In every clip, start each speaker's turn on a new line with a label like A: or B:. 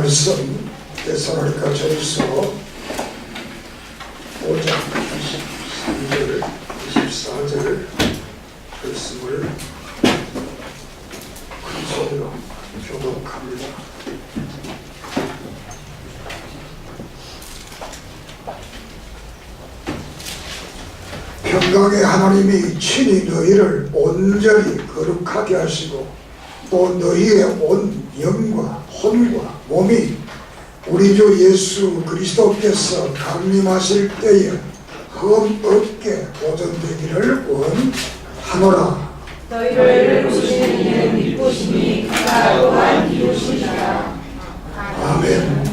A: 말씀 데살로니가 전서 5장 23절 24절 말씀을 큰 소리로 교독합니다. 평강의 하나님이 친히 너희를 온전히 거룩하게 하시고 또 너희의 온 영과 혼과 몸이 우리 주 예수 그리스도께서 강림하실 때에 흠 없게 보존되기를 원하노라.
B: 너희를 보시는 이는 믿으시니 그가 또한 이루시리라.
A: 아멘.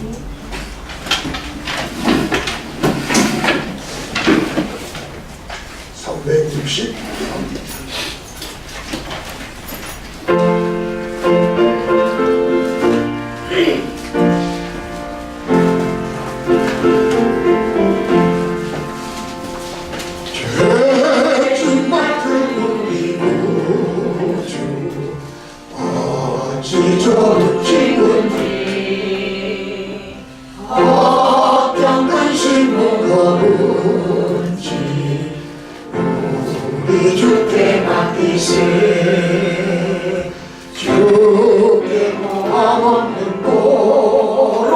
C: 주께 고함 없는 도로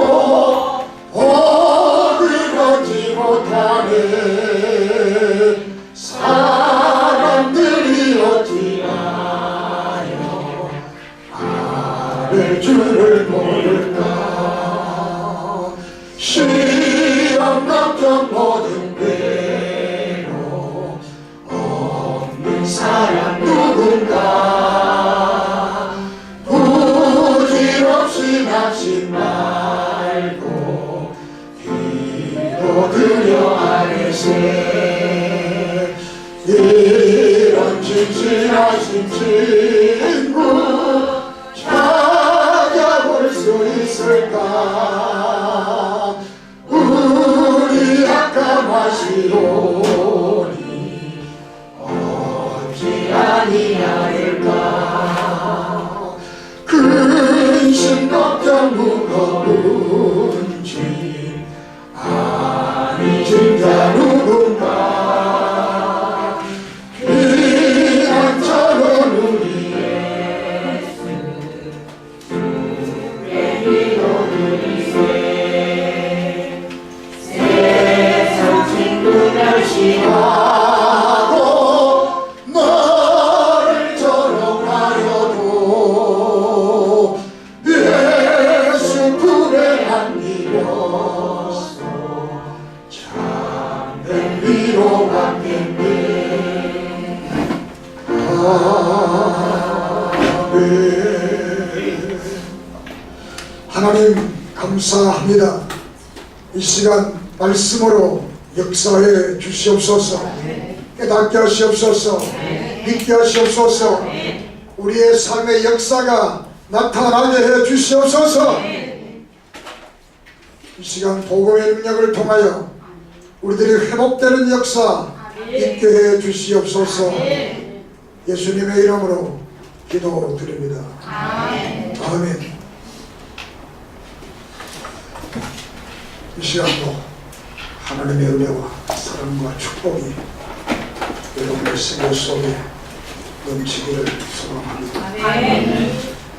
C: 어디 가지 못하네. 사람들이 어찌하여 아를 줄을 모를까. 시험 걱정 모든 괴로 없는 사람 누군가. 부질없이 낙심 말고 기도드려 아뢰세. 이런 진실하신 친구 찾아볼 수 있을까. 우리 약감하시오니 어찌 아니하일까. 근심 걱정 무거운 짐 아니 진짜 누군가. 귀한처럼 우리 예수 주의 기도드리세. 세상 친구 멸시하고 너를 조롱하여도 예수 품에 안기려서 참된 위로 받겠네. 아멘.
A: 하나님 감사합니다. 이 시간 말씀으로 역사해 주시옵소서. 깨닫게 하시옵소서. 믿게 하시옵소서. 우리의 삶의 역사가 나타나게 해 주시옵소서. 이 시간 복음의 능력을 통하여 우리들이 회복되는 역사 있게 해 주시옵소서. 예수님의 이름으로 기도드립니다. 아멘. 이 시간도 하나님의 은혜와 사랑과 축복이 여러분의 생활 속에 넘치기를 소망합니다.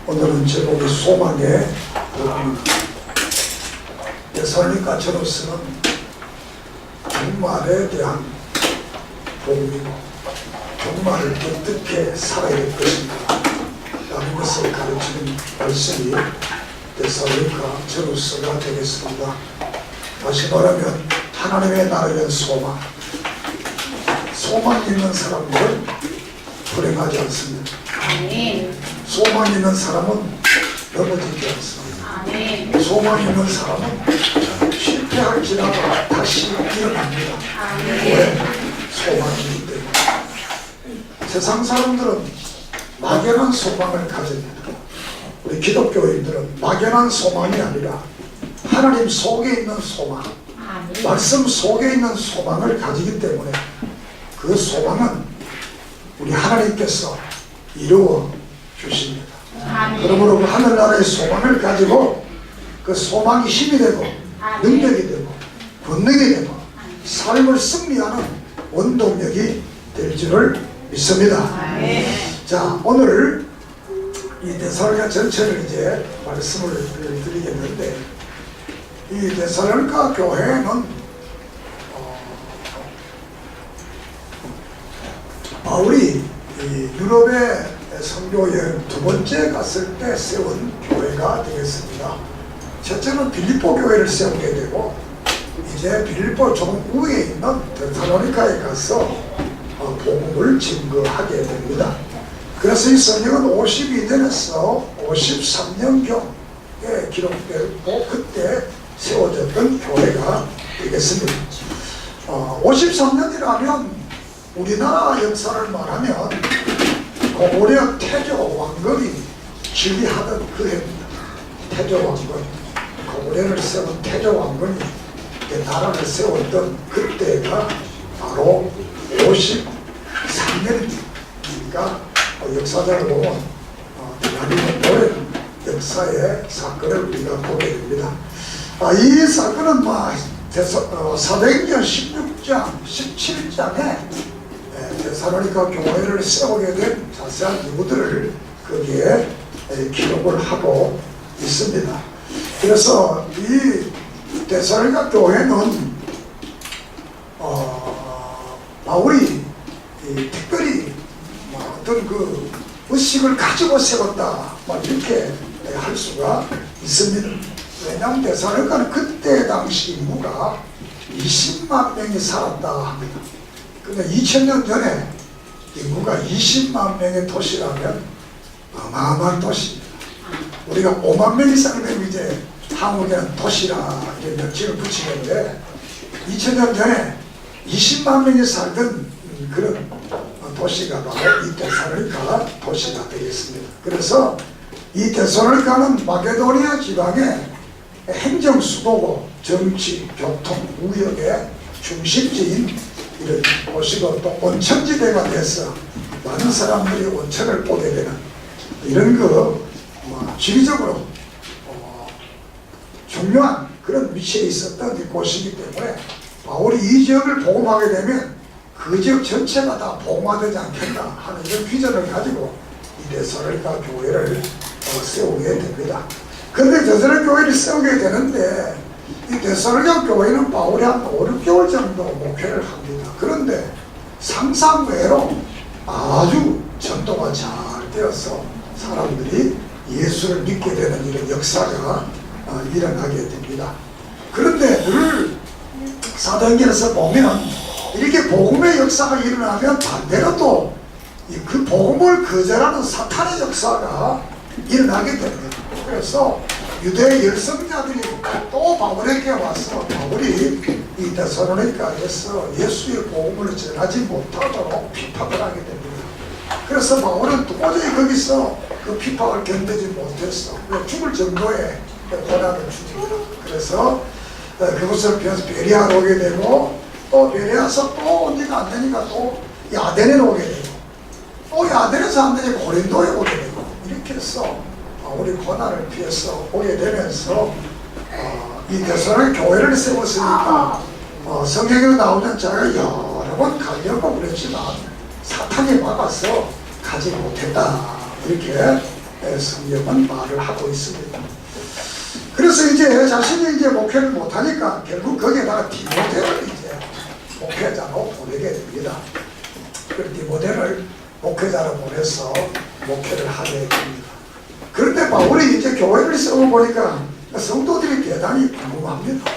A: 오늘은 제목이 소망의 복음입니다. 데살로니가서로서는 종말에 대한 복음이고 종말을 어떻게 살아야 될 것인가 라는 것을 가르치는 말씀이 데살로니가서로서가 되겠습니다. 다시 말하면 하나님의 나라의 소망. 소망 있는 사람들은 불행하지 않습니다. 소망 있는 사람은 넘어지지 않습니다. 소망 있는 사람은 실패할지라도 다시 일어납니다. 왜? 소망이기 때문에. 세상 사람들은 막연한 소망을 가집니다. 우리 기독교인들은 막연한 소망이 아니라 하나님 속에 있는 소망, 말씀 속에 있는 소망을 가지기 때문에 그 소망은 우리 하나님께서 이루어 주십니다. 그러므로 그 하늘나라의 소망을 가지고 그 소망이 힘이 되고 능력이 되고 권능이 되고 삶을 승리하는 원동력이 될 줄을 믿습니다. 자, 오늘 이 데살로니가 전체를 이제 말씀을 드리겠는데, 이 데살로니가 교회는 바울이 이 유럽의 선교여행 두 번째 갔을 때 세운 교회가 되겠습니다. 첫째는 빌립보 교회를 세우게 되고, 이제 빌립보 좀 위에 있는 데살로니가에 가서 복음을 증거하게 됩니다. 그래서 이 성경은 52년에서 53년경에 기록되고 그때 세워졌던 교회가 되겠습니다. 53년이라면 우리나라 역사를 말하면 고구려 태조 왕건이 지휘하던 그 해입니다. 태조 왕건, 고구려를 세운 태조 왕건이 나라를 세웠던 그때가 바로 53년입니다. 그러니까 역사적으로 보면 대단히 오랜 역사의 사건을 우리가 보게 됩니다. 이 사건은 사도행전 16장, 17장에 데살로니가 교회를 세우게 된 자세한 이유들을 거기에 기록을 하고 있습니다. 그래서 이 데살로니가 교회는 바울이 특별히 어떤 그 의식을 가지고 세웠다 이렇게 할 수가 있습니다. 왜냐하면 데살로니가는 그때 당시 인구가 20만 명이 살았다 합니다. 근데 2000년 전에 인구가 20만 명의 도시라면 어마어마한 도시입니다. 우리가 5만 명이 살면 이제 한국에는 도시라 이렇게 명칭을 붙이는데 2000년 전에 20만 명이 살던 그런 도시가 바로 이 데살로니가 도시가 되겠습니다. 그래서 이 데살로니가는 마게도니아 지방의 행정 수도고 정치, 교통, 무역의 중심지인 이런 도시고 또 온천지대가 돼서 많은 사람들이 온천을 보게 되는 이런 지리적으로 중요한 그런 위치에 있었던 곳이기 때문에 바울이 이 지역을 복음하게 되면 그 지역 전체가 다 복음화되지 않겠나 하는 이런 비전을 가지고 이 데살로니가 교회를 세우게 됩니다. 그런데 데살로니가 교회를 세우게 되는데 이 데살로니가 교회는 바울이 한 5, 6개월 정도 목회를 합니다. 그런데 상상외로 아주 전도가 잘 되어서 사람들이 예수를 믿게 되는 이런 역사가 일어나게 됩니다. 그런데 늘 사도행전에서 보면 이렇게 복음의 역사가 일어나면 반대로 또 그 복음을 거절하는 사탄의 역사가 일어나게 됩니다. 그래서 유대 열성자들이 또 바울에게 와서 바울이 이 데살로니가에서 예수의 복음을 전하지 못하도록 비판을 하게 됩니다. 그래서 바울은 도저히 거기서 그 비판을 견디지 못했어. 죽을 정도의 고난을 줍니다. 그래서 그곳을 피해서 베레아로 오게 되고 또 베레아서 또 언니가 안 되니까 또 야덴에 오게 되고 또 야덴에서 안 되니까 고린도에 오게 되고 이렇게 해서 우리 고난을 피해서 오게 되면서 이 데살로니가 교회를 세웠으니까 성경에 나오는 자가 여러 번 가려고 그랬지만 사탄이 막아서 가지 못했다 이렇게 성경은 말을 하고 있습니다. 그래서 이제 자신이 이제 목회를 못하니까 결국 거기에다가 디모데를 이제 목회자로 보내게 됩니다. 그 디모데를 목회자로 보내서 목회를 하게 됩니다. 그런데 바울이 이제 교회를 세워보니까 성도들이 대단히 궁금합니다.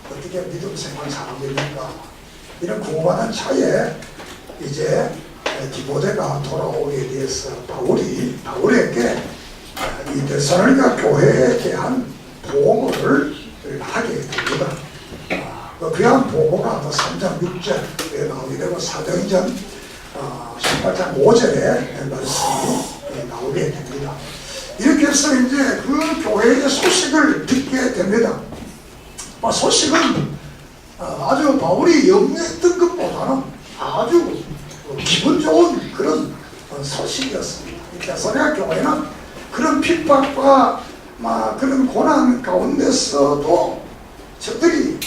A: 어떻게 믿음 생활 잘하고 있는가 이런 궁금한 차에 이제 디모데가 돌아오게 돼서 바울에게 이 데살로니가 교회에 대한 보고를 하게 됩니다. 그한 보고가 3장 6절에 나오게 되고 사도행전 18장 5절에 말씀이 나오게 됩니다. 이렇게 해서 이제 그 교회의 소식을 듣게 됩니다. 소식은 아주 바울이 염려했던 것보다는 아주 기분 좋은 그런 소식이었습니다. 데살로니가 교회는 그런 핍박과 그런 고난 가운데서도 저들이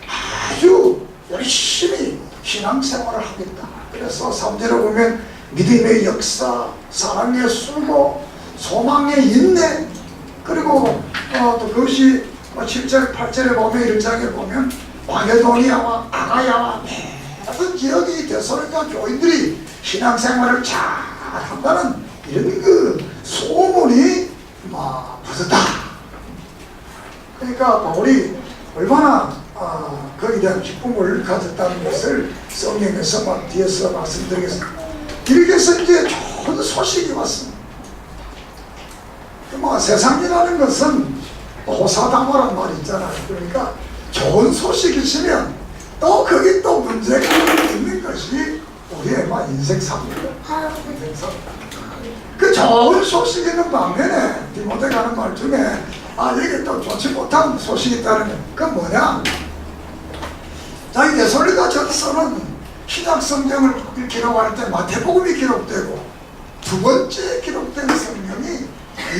A: 아주 열심히 신앙생활을 하겠다. 그래서 3절에 보면 믿음의 역사, 사랑의 수고, 소망의 인내, 그리고 또 그것이 7절, 8절에 보면 1장에 보면 마게도니아와 아가야와 모든 지역의 데살로니가 교인들이 신앙생활을 잘 한다는 이런 그 소문이 퍼졌다. 그러니까 바울이 얼마나 거기에 대한 기쁨을 가졌다는 것을 성경에서 뒤에서 말씀드리겠습니다. 이렇게 해서 이제 좋은 소식이 왔습니다. 세상이라는 것은 호사다마란 말이 있잖아요. 그러니까 좋은 소식이 있으면 또 거기 또 문제가 있는 것이 우리의 인생사입니다. 그 좋은 소식이 있는 반면에 디모데가 하는 말 중에 여기 또 좋지 못한 소식이 있다는 거. 그건 뭐냐? 이 데살로니가 전서는 신약 성경을 기록할 때 마태복음이 기록되고 두 번째 기록된 성경이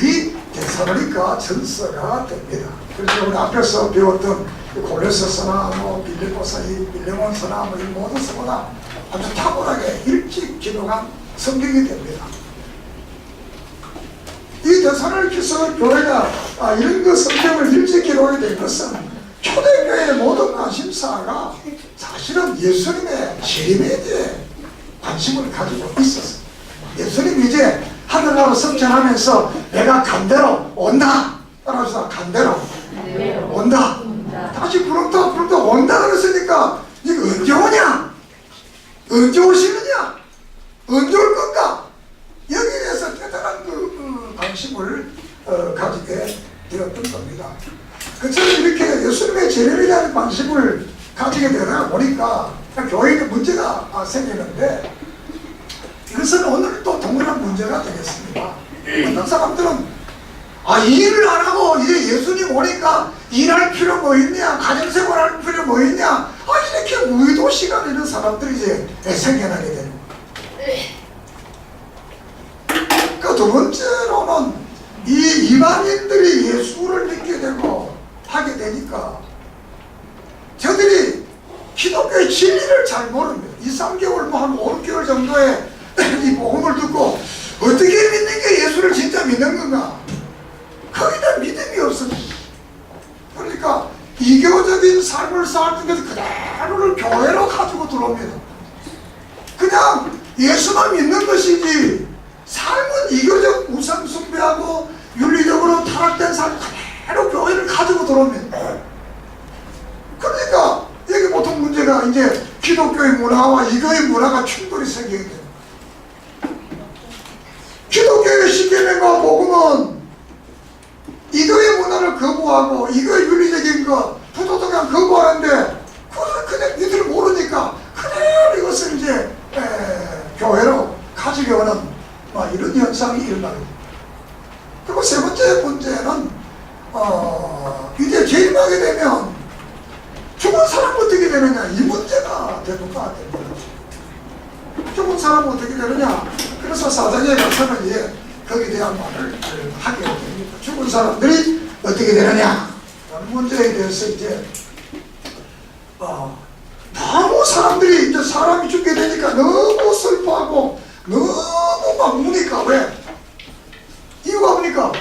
A: 이 데살로니가 전서가 됩니다. 그래서 우리 앞에서 배웠던 골로새서나 빌립보서, 빌레몬서나 이 모든 서보다 아주 탁월하게 일찍 기록한 성경이 됩니다. 이 데살로니가 교회가 이런 그 성경을 일찍 기록하게 된 것은 초대교회의 모든 관심사가 사실은 예수님의 재림에 대해 관심을 가지고 있었어요. 예수님이 이제 하늘나라 성천하면서 내가 간대로 온다. 따라서 간대로 온다. 다시 부른다 온다 그랬으니까 이게 언제 오냐? 언제 오시느냐? 언제 올 건가? 여기에 대해서 대단한 관심을 가지게 되었던 겁니다. 그처럼 이렇게 예수님의 재림에 대한 관심을 가지게 되다 보니까 교회에 문제가 생기는데 이것은 오늘 또 동일한 문제가 되겠습니다. 어떤 사람들은 일을 안 하고 이제 예수님 오니까 일할 필요 뭐 있냐, 가정생활 할 필요 뭐 있냐, 이렇게 무의도시가 되는 사람들이 이제 생겨나게 되는 거예요. 그 두 번째로는 이 이방인들이 예수를 믿게 되고 하게 되니까 저들이 기독교의 진리를 잘 모릅니다. 2, 3개월 한 5, 6개월 정도의 이 복음을 듣고 어떻게 믿는 게 예수를 진짜 믿는 건가? 거기다 믿음이 없습니다. 그러니까 이교적인 삶을 살던 것을 그대로를 교회로 가지고 들어옵니다. 그냥 예수만 믿는 것이지 삶은 이교적 우상 숭배하고 윤리적으로 타락된 삶 그대로 교회를 가지고 들어옵니다. 그러니까 여기 보통 문제가 이제 기독교의 문화와 이교의 문화가 충돌이 생기게 됩니다. 기독교의 십계명과 복음은 이교의 문화를 거부하고 이교의 윤리적인 것, 부도덕한 거부하는데 그것을 그냥 니들 모르니까 그대로 이것을 이제 교회로 가지고 오는 이런 현상이 일어나는 겁니다. 그리고 세 번째 문제는 이제 재림하게 되면 죽은 사람 어떻게 되느냐, 이 문제가 대두가 됩니다. 죽은 사람 어떻게 되느냐. 그래서 사장에 가서는 이제 거기에 대한 말을 하게 됩니다. 죽은 사람들이 어떻게 되느냐 라는 문제에 대해서 이제 너무 사람들이 이제 사람이 죽게 되니까 너무 슬퍼하고 너무 막 우니까 왜? 이유가 뭡니까?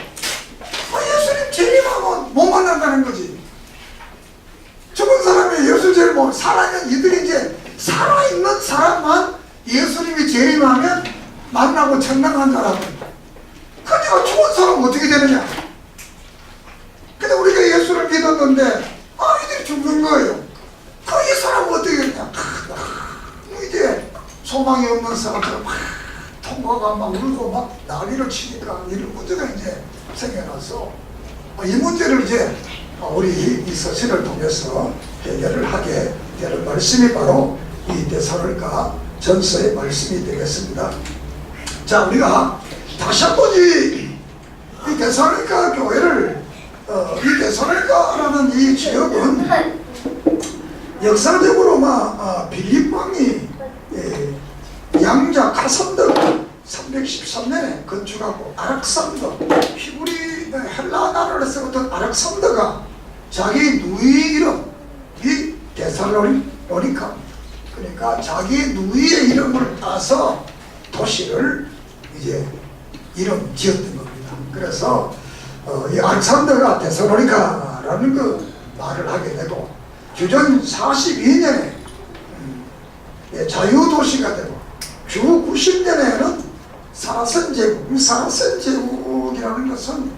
A: 예수님 재림하면 못 만난다는 거지. 죽은 사람이 예수 재림 살아있는 이들이 이제 살아있는 사람만 예수님이 재림하면 만나고 천당한 사람은. 그러니까 죽은 사람은 어떻게 되느냐? 근데 우리가 예수를 믿었는데 이들이 죽는 거예요. 이 사람은 어떻게 되느냐? 이제 소망이 없는 사람들은 막 통과가 막 울고 막 난리를 치니까 이런 문제가 이제 생겨나서 이 문제를 이제 우리 이 서신을 통해서 해결을 하게 되는 말씀이 바로 이 데살로니가 전서의 말씀이 되겠습니다. 자, 우리가 다시 한번 이 데살로니가 교회를 이 데살로니가라는 이 지역은 역사적으로 빌립 왕이 양자 가산덕 313년에 건축하고 아락산덕 히브리 이 헬라 나라에서부터 알렉산더가 자기 누이 이름이 데살로니카, 그러니까 자기 누이의 이름을 따서 도시를 이제 이름 지었던 겁니다. 그래서 이 알렉산더가 데살로니카라는 그 말을 하게 되고 주전 42년에 자유도시가 되고 주 90년에는 사라센제국, 이 사라센제국이라는 것은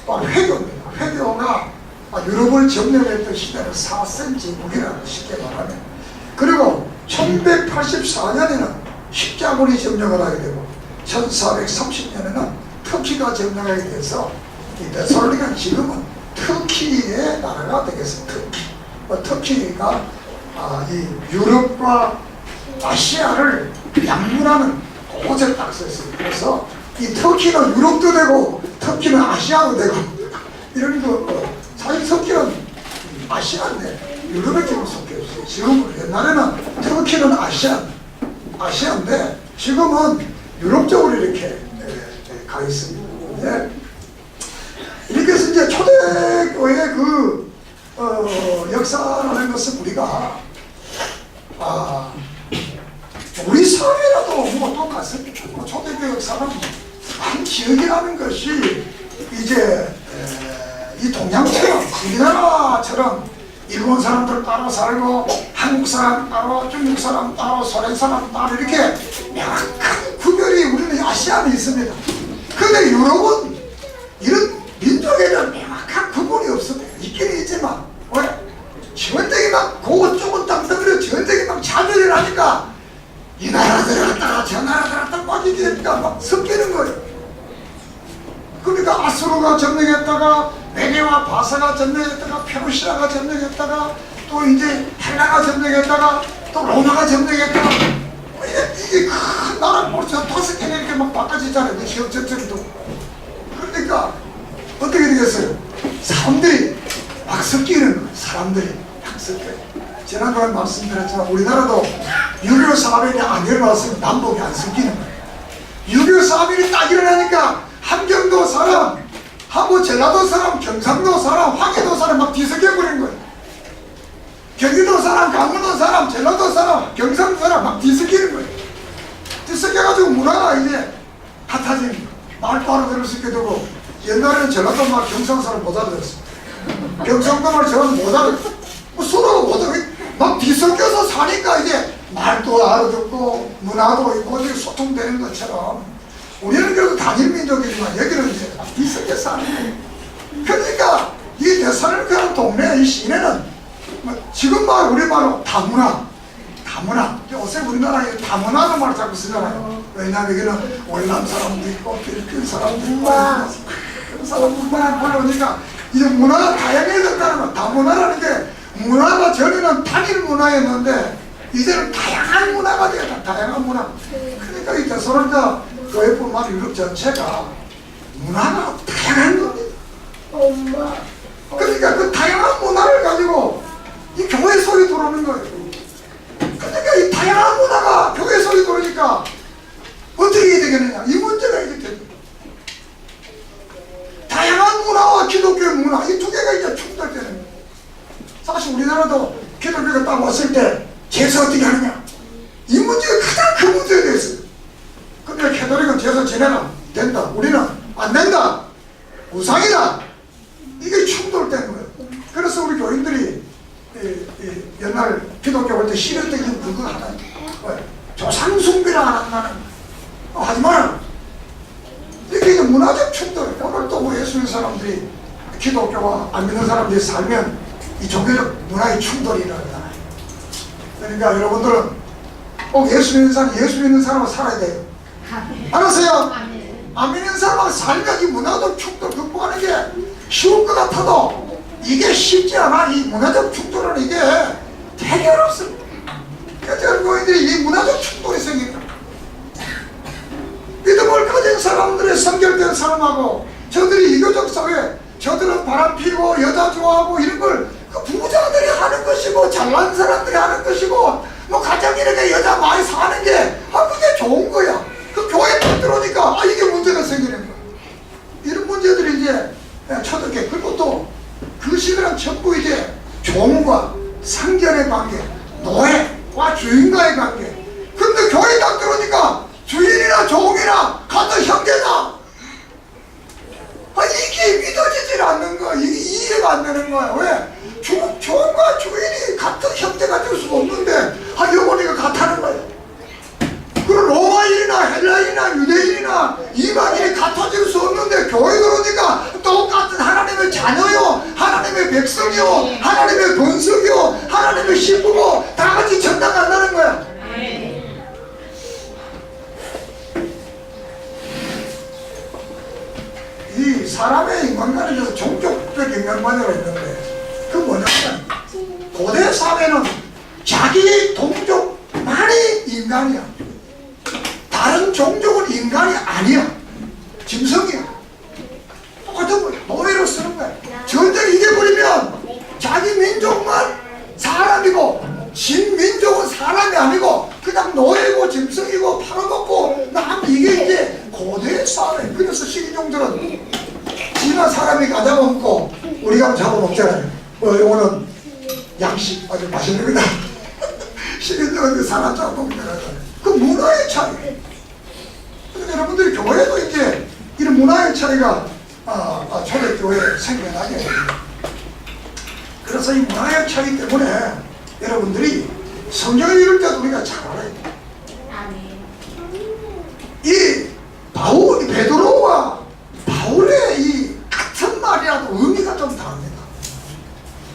A: 바로 회교입니다. 회교가 유럽을 점령했던 시대를 사라센제국이라고 쉽게 말하면, 그리고 1184년에는 십자군이 점령을 하게 되고 1430년에는 터키가 점령하게 돼서 이 데살로니카는 지금은 터키의 나라가 되겠습니다. 터키가 이 유럽과 아시아를 양분하는 곳에 딱 서 있어요. 그래서 이 터키는 유럽도 되고 터키는 아시아도 되고 이런 사실 터키는 아시아인데 유럽에 지금 속해 있어요. 지금 옛날에는 터키는 아시아인데 지금은 유럽 쪽으로 이렇게 가 있습니다. 이렇게 해서 이제 초대교회의 역사라는 것은 우리가 우리 사회라도 뭐 똑같습니다. 초대교회 역사는 한 지역이라는 것이 이제 이 동양처럼 우리나라처럼 일본 사람들 따로 살고 한국 사람 따로 중국 사람 따로 소련 사람 따로 이렇게 명확한 구별이 우리는 아시아는 있습니다. 근데 유럽은 이런 민족에 대한 명확한 구분이 없습니다. 있긴 있지만 왜? 전쟁이 막 그쪽은 땅덩어리 전쟁이 막 자멸이 나니까 이 나라 들어갔다가 저 나라 들어갔다가 막 이게 되니까 막 섞이는 거예요. 그러니까 아수르가 점령했다가 메데와 바사가 점령했다가 페르시아가 점령했다가 또 이제 헬라가 점령했다가 또 로마가 점령했다가 이게 큰 나라 벌써 5개나 이렇게 막 바꿔지잖아요. 지역적으로. 그러니까 어떻게 되겠어요? 사람들이 막 섞이는 거예요. 사람들이 막 섞여요. 지난번에 말씀드렸지만 우리나라도 6.25 사변이 안 일어났으면 남북이 안 섞이는 거예요. 6.25 사변이 딱 일어나니까 함경도 사람, 하고 전라도 사람, 경상도 사람, 황해도 사람 막 뒤섞여버린 거예요. 경기도 사람, 강원도 사람, 전라도 사람, 경상도 사람 막 뒤섞이는 거예요. 뒤섞여가지고 문화가 이제 핫하지는 거예요. 말도 알아들을 수 있게 되고 옛날에는 전라도 말 경상 사람 못 알아들었어요. 경상도 말 저는 못 알아들었어요. 뭐 서로가 못 알아들었어요. 막 뒤섞여서 사니까 이제 말도 알아듣고 문화도 있고 소통되는 것처럼 우리는 그래도 단일 민족이지만 여기는 이제 뒤섞여 사는 거예요. 그러니까 이 데살로니카라는 동네 이 시내는 지금 말 우리말로 다문화 요새 우리나라에 다문화라는 말을 자꾸 쓰잖아요. 왜냐하면 여기는 월남 사람도 있고 필리핀 사람도 있고 그런 사람들만 올라오니까 이제 문화가 다양해졌다는 거. 다문화라는 게 문화가 전에는 단일 문화였는데 이제는 다양한 문화가 되었다. 다양한 문화. 그러니까 이 데살로니카 교회뿐만 아니라 유럽 전체가 문화가 다양한 겁니다. 그러니까 그 다양한 문화를 가지고 이 교회 속에 들어오는 거예요. 그러니까 이 다양한 문화가 교회 속에 들어오니까 어떻게 해야 되겠느냐. 이 문제가 이제 됩니다. 다양한 문화와 기독교의 문화 이 두 개가 이제 충돌되는 거예요. 사실 우리나라도 기독교가 딱 왔을 때 제사 어떻게 하느냐. 이 문제가 가장 큰 문제가 되었어요. 근데 캐톨릭은 제사 지내라 된다. 우리는 안 된다. 우상이다. 이게 충돌되는 거예요. 그래서 우리 교인들이 옛날 기독교 올 때 싫었던 그거 하나 조상 숭배를 안 한다는 하지 마라. 이게 이제 문화적 충돌. 오늘 또 예수 믿는 사람들이 기독교와 안 믿는 사람들이 살면 이 종교적 문화의 충돌이 일어나잖아요. 그러니까 여러분들은 꼭 예수 믿는 사람은 살아야 돼요. 알았어요? 안 믿는 사람하고 살면 이 문화적 충돌 극복하는 게 쉬울 것 같아도 이게 쉽지 않아. 이 문화적 충돌은 이게 되게 어렵습니다. 그래서 교인들이 이 문화적 충돌이 생깁니다. 믿음을 가진 사람들의 성결된 사람하고 저들이 이교적 사회, 저들은 바람 피고 여자 좋아하고 이런 걸 그 부자들이 하는 것이고 잘난 사람들이 하는 것이고 뭐 가정 이렇게 여자 많이 사는 게 그게 좋은 거야. 그 교회에 딱 들어오니까 이게 문제가 생기는 거야. 이런 문제들이 이제 상견의 관계, 노예와 주인과의 관계. 근데 교회 딱 들어오니까 주인이나 종이나 같은 형제다. 이게 믿어지질 않는 거야. 이게 이해가 안 되는 거야. 왜? 종과 주인이 같은 형제가 될 수가 없는데 영혼이가 같다는 거야. 그리고 로마인이나 헬라인이나 유대인이나 이방인이 같아질 수 없는데 교회 들어오니까 똑같은 하나님의 자녀요, 하나님의 백성이요, 하나님의 번성이요, 하나님의 신부고 다 같이 전당 간다는 거야. 이 사람의 인간관계에서 종족적 인간관계가 있는데 그 뭐냐면 고대 사회는 자기 동족만이 인간이야. 다른 종족은 인간이 아니야. 짐승이야. 똑같은 거야. 노예로 쓰는 거야. 전쟁 이겨버리면 자기 민족만 사람이고 신민족은 사람이 아니고 그냥 노예고 짐승이고 팔아먹고 남 이게 이제 고대 사회. 그래서 식인종들은 지나 사람이 가져먹고 우리가 잡아먹잖아요. 이거는 양식 아주 맛있는 거다. 식인종은 사람 잡아먹잖아요. 그 문화의 차이. 그래서 여러분들이 교회도 이제 이런 문화의 차이가 초대교회에 생겨나게 됩니다. 그래서 이 문화의 차이 때문에 여러분들이 성경을 읽을 때도 우리가 잘 알아야 돼요. 이 베드로와 바울의 이 같은 말이라도 의미가 좀 다릅니다.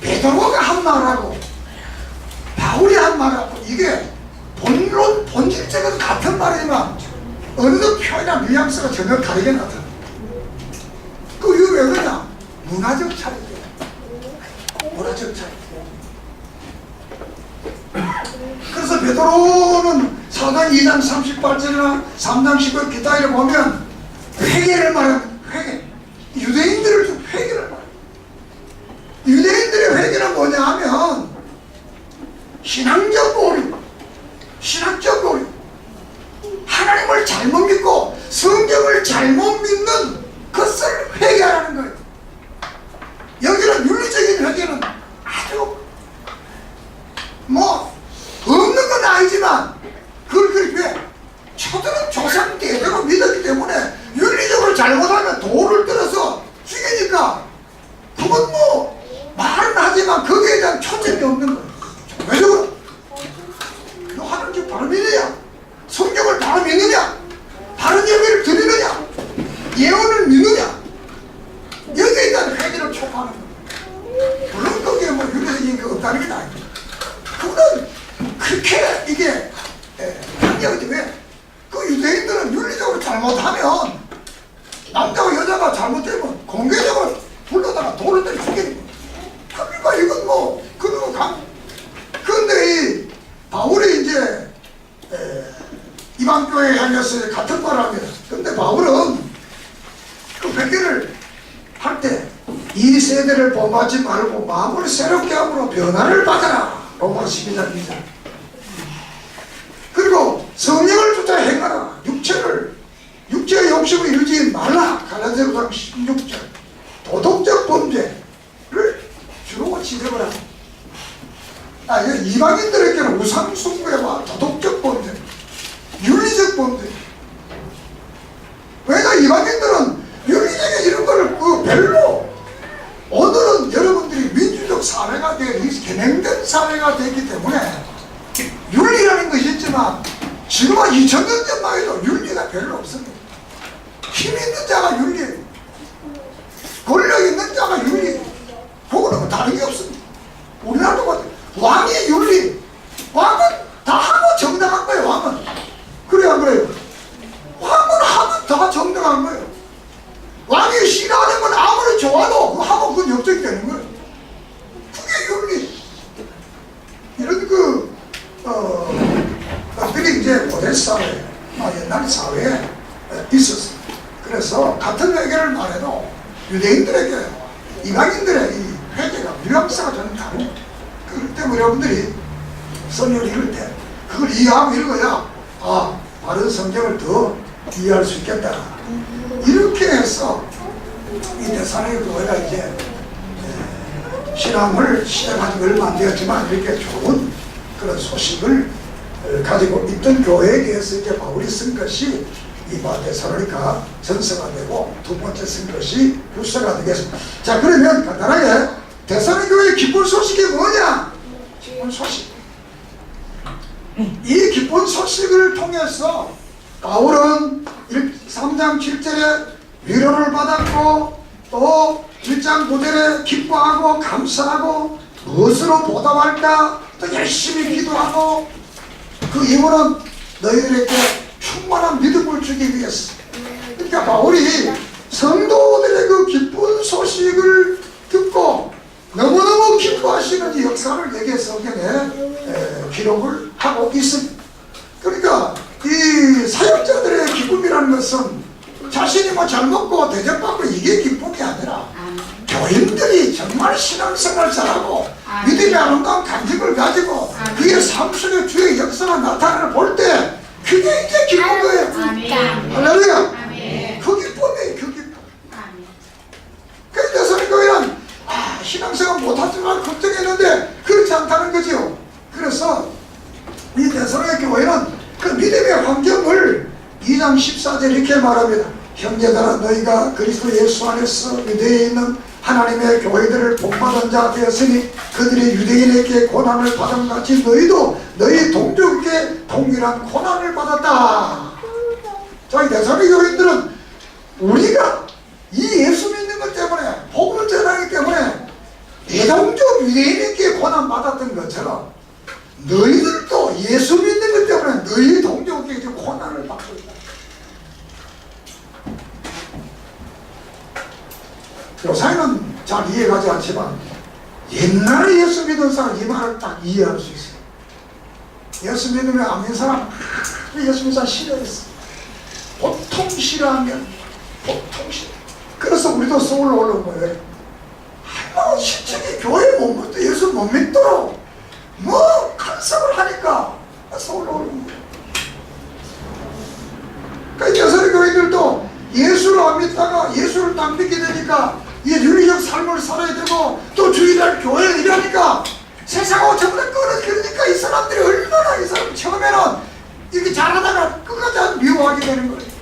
A: 베드로가 한 말하고 바울이 한 말하고 이게 본질적으로 같은 말이지만 어느 표현이나 뉘앙스가 전혀 다르게 나타나. 그 이유 왜 그러냐? 문화적 차이죠. 문화적 차이. 그래서 베드로는 사도행 2장 38절이나 3장 10절 기타를 보면 회개를 말하는 회개. 유대인들을 좀 회개를 말해요. 유대인들의 회개는 뭐냐 하면 신앙적 오류, 신학적 오류, 하나님을 잘못 믿고 성경을 잘못 믿는 것을 회개하라는 거예요. 여기는 윤리적인 회개는 아주 없는 건 아니지만 그걸 왜? 저들은 조상 대대로 믿었기 때문에 윤리적으로 잘못하면 돌을 들어서 죽이니까 그건 말은 하지만 거기에 대한 초점이 없는 거예요. 왜 그러? 너 하나님 바로 믿느냐? 성경을 바로 믿느냐? 바른 예배를 드리느냐? 예언을 믿느냐? 여기에 대한 회개를 촉구하는 거예요. 물론 거기에 윤리적인 거 없다는 게 아닙니다. 그거는 그렇게 이게 관계하지. 왜? 그 유대인들은 윤리적으로 잘못하면 남자와 여자가 잘못되면 공개적으로 불러다가 돌을 때려 죽이는 거예요. 그러니까 이건 그런 거 그런데 이 바울이 이제 이방교회에 향해서 같은 말을 합니다. 근데 바울은 그 회개를 할 때 이 세대를 범하지 말고 마음을 새롭게 함으로 변화를 받아라. 로마 12장 2절. 그리고 성령을 쫓아 행하라. 육체의 욕심을 이루지 말라. 갈라디아서 16절. 도덕적 범죄를 주로 지적을 합니다. 이방인들에게는 우상 숭배와 도덕적 범죄, 윤리적 범죄. 왜냐 이방인들은 윤리적인 이런 거를 별로. 오늘은 여러분들이 민주적 사회가 개념된 사회가 되기 때문에 윤리라는 것이 있지만 지금 한 2000년 전만 해도 윤리가 별로 없습니다. 힘 있는 자가 윤리예요. 권력 있는 자가 윤리예요. 그거는 다른 게 없습니다. 우리나라도 같아요. 왕의 윤리. 왕은 다 하고 정당한 거예요. 왕은. 그래요 안 그래요? 왕은 하면 다 정당한 거예요. 왕이 싫어하는 건 아무리 좋아도 그거 하고 그건 역적이 되는 거예요. 그게 윤리. 이런 것들이 이제 고대 사회, 옛날 사회에 있었어요. 그래서 같은 회개를 말해도 유대인들에게 이방인들의 이 회개가 뉘앙스가 저는 다르고 그럴 때 여러분들이 성경을 읽을 때 그걸 이해하고 읽어야 바른 성경을 더 이해할 수 있겠다. 이렇게 해서 이 데살로니가 교회가 이제 신앙을 시작한 지 얼마 안 되었지만 이렇게 좋은 그런 소식을 가지고 있던 교회에 대해서 이제 바울이 쓴 것이 이바 데살로니가 전서가 되고 두 번째 쓴 것이 후서가 되겠습니다. 자, 그러면 간단하게 데살로니가 교회의 기쁜 소식이 뭐냐? 기쁜 소식. 이 기쁜 소식을 통해서 바울은 3장 7절에 위로를 받았고 또 1장 9절에 기뻐하고 감사하고 무엇으로 보답할까 또 열심히 기도하고 그 이유는 너희들에게 충만한 믿음을 주기 위해서. 그러니까 바울이 성도들의 그 기쁜 소식을 듣고 너무너무 기뻐하시는 이 역사를 여기에 성경에 기록을 하고 있습니다. 그러니까 이 사역자들의 기쁨이라는 것은 자신이 뭐 잘 먹고 대접받고 이게 기쁨이 아니라 교인들이 정말 신앙생활 잘하고 믿음이 아름다운 간증을 가지고 그의 삶 속에 주의 역사가 나타나는 볼 때 그게 이제 기쁜 거예요. 할렐루야. 그 기쁨이에요. 그 기쁨. 그래서 데살로니가 신앙생활 못하지만 걱정했는데 그렇지 않다는 거죠. 그래서 이 데살로니가 교회는 그 믿음의 환경을 2장 14절 이렇게 말합니다. 형제들아 너희가 그리스도 예수 안에서 유대에 있는 하나님의 교회들을 복받은 자 되었으니 그들이 유대인에게 고난을 받은 같이 너희도 너희 동족에게 동일한 고난을 받았다. 저희 데살로니가 교인들은 우리가 이 예수 믿는 것 때문에 복음을 전하기 때문에 대동족 유대인에게 고난 받았던 것처럼 너희들도 예수 믿는 것 때문에 너희 동족에게 고난을 받고 있다. 요사이는 잘 이해가지 않지만 옛날에 예수 믿은 사람 이 말을 딱 이해할 수 있어요. 예수 믿으면 안 믿는 사람 예수 믿는 사람 싫어했어. 보통 싫어하면 보통 싫어. 그래서 우리도 서울로 올라온 거예요. 뭐 실적이 교회 못 믿도 예수 못 믿도록 뭐 간섭을 하니까 서울로 올라온 거예요. 그러니까 데살로니가 교회들도 예수를 안 믿다가 예수를 딱 믿게 되니까 이 윤리적 삶을 살아야 되고 또 주일날 교회에 일하니까 세상하고 전부 다 끊어지니까 이 사람들이 얼마나 이 사람 처음에는 이렇게 잘하다가 끝까지 미워하게 되는 거예요.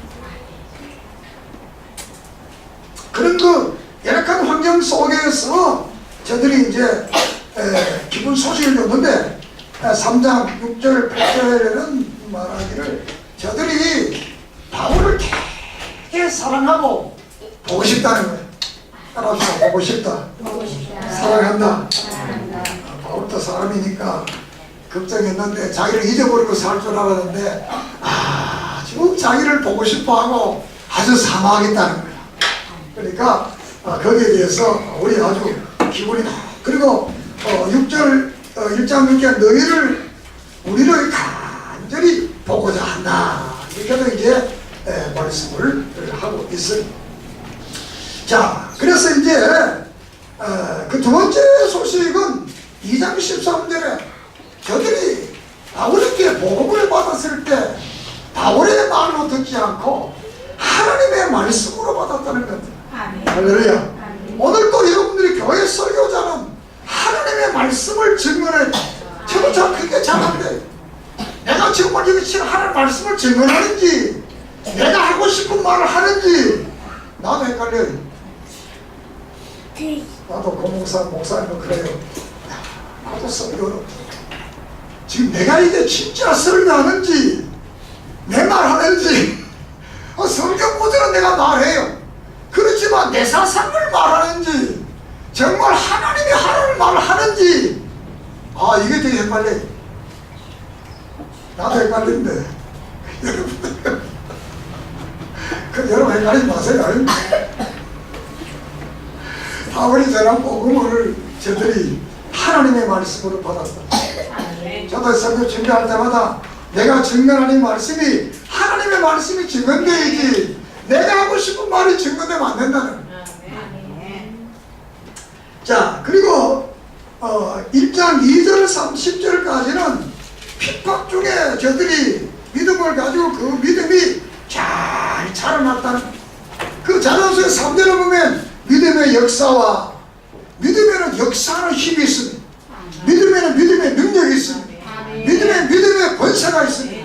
A: 그런 그 열악한 환경 속에서 저들이 이제 기쁜 소식을 줬는데 3장 6절 8절에는 말하기를 저들이 바울을 되게 사랑하고 보고 싶다는 거예요. 따라서 보고 싶다. 사랑한다. 바울도 사람이니까 걱정했는데 자기를 잊어버리고 살 줄 알았는데 지금 자기를 보고 싶어하고 아주 사모하겠다는 거야. 그러니까 거기에 대해서 우리 아주 기분이 그리고 6절 1장 6절 너희를 우리를 간절히 보고자 한다. 이렇게도 이제 말씀을 하고 있습니다. 자, 그래서 이제 그 두 번째 소식은 2장 13절에 저들이 바울에게 복음을 받았을 때 바울의 말로 듣지 않고 하나님의 말씀으로 받았다는 겁니다. 할렐루야. 오늘도 여러분들이 교회 설교자는 하나님의 말씀을 증언해. 저도 참 그게 잘한데 내가 정말 여기 지금 하나님의 말씀을 증언하는지 내가 하고 싶은 말을 하는지 나도 헷갈려요. 나도 목사님도 그래요. 나도 설교로 지금 내가 이제 진짜 설교하는지 내 말 하는지 성경 구절은 내가 말해요. 그렇지만 내 사상을 말하는지 정말 하나님이 하라는 말을 하는지 이게 되게 헷갈려. 나도 헷갈리는데 여러분 헷갈리지 마세요. 바울이 전한 복음을 저들이 하나님의 말씀으로 받았다. 저도 설교 증거할 때마다 내가 증거하는 말씀이 하나님의 말씀이 증언되어야지 내가 하고 싶은 말이 증언되면 안 된다는. 자, 그리고 1장 2절 30절까지는 핍박 중에 저들이 믿음을 가지고 그 믿음이 잘 자라났다는 그 자라나서 3절을 보면 믿음의 역사와 믿음에는 역사하는 능력이 있습니다. 믿음의 권세가 있습니다.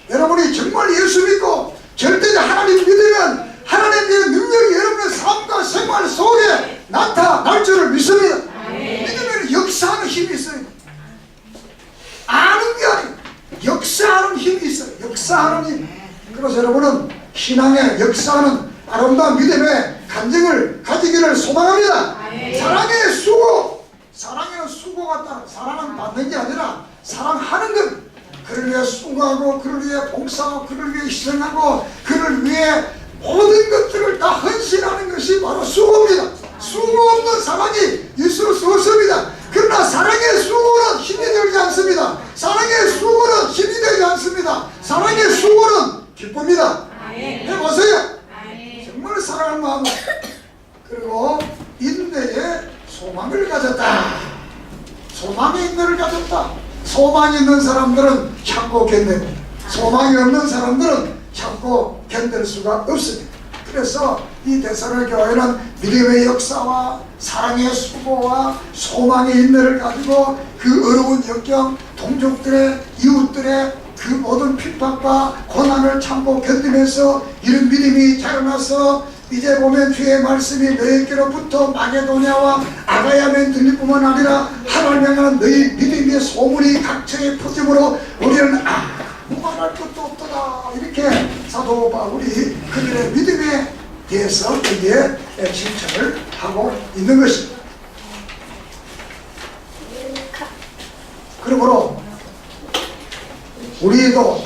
A: 여러분이 정말 예수 믿고 절대적 하나님 믿으면 하나님의 능력이 여러분의 삶과 생활 속에 나타날 줄을 믿습니다. 믿으면 역사하는 힘이 있어요. 아는 게 아니고 역사하는 힘이 있어요. 역사하는 힘. 그래서 여러분은 신앙의 역사하는 아름다운 믿음의 간증을 가지기를 소망합니다. 사랑의 수고. 사랑에는 수고가 따라 사랑은 받는 게 아니라 사랑하는 것. 그를 위해 수고하고 그를 위해 봉사하고 그를 위해 희생하고 그를 위해 모든 것들을 다 헌신하는 것이 바로 수고입니다. 수고 없는 사랑이 있을 수 없습니다. 그러나 사랑의 수고는 힘이 들지 않습니다. 사랑의 수고는 힘이 되지 않습니다. 사랑의 수고는 기쁩니다. 해보세요. 정말 사랑하는 마음 그리고 인내에 소망을 가졌다. 소망의 인내를 가졌다. 소망이 있는 사람들은 참고 견뎌냅니다. 소망이 없는 사람들은 참고 견딜 수가 없습니다. 그래서 이 데살로니가 교회는 믿음의 역사와 사랑의 수고와 소망의 인내를 가지고 그 어려운 역경, 동족들의 이웃들의 그 모든 핍박과 고난을 참고 견디면서 이런 믿음이 자라나서 이제 보면 주의 말씀이 너희께로부터 마게도냐와 아가야면 들릴 뿐만 아니라 하나님 향한 너희 믿음의 소문이 각처에 퍼짐으로 우리는 말할 것도 없도다. 이렇게 사도 바울이 그들의 믿음에 대해서 여기에 칭찬을 하고 있는 것입니다. 그러므로 우리도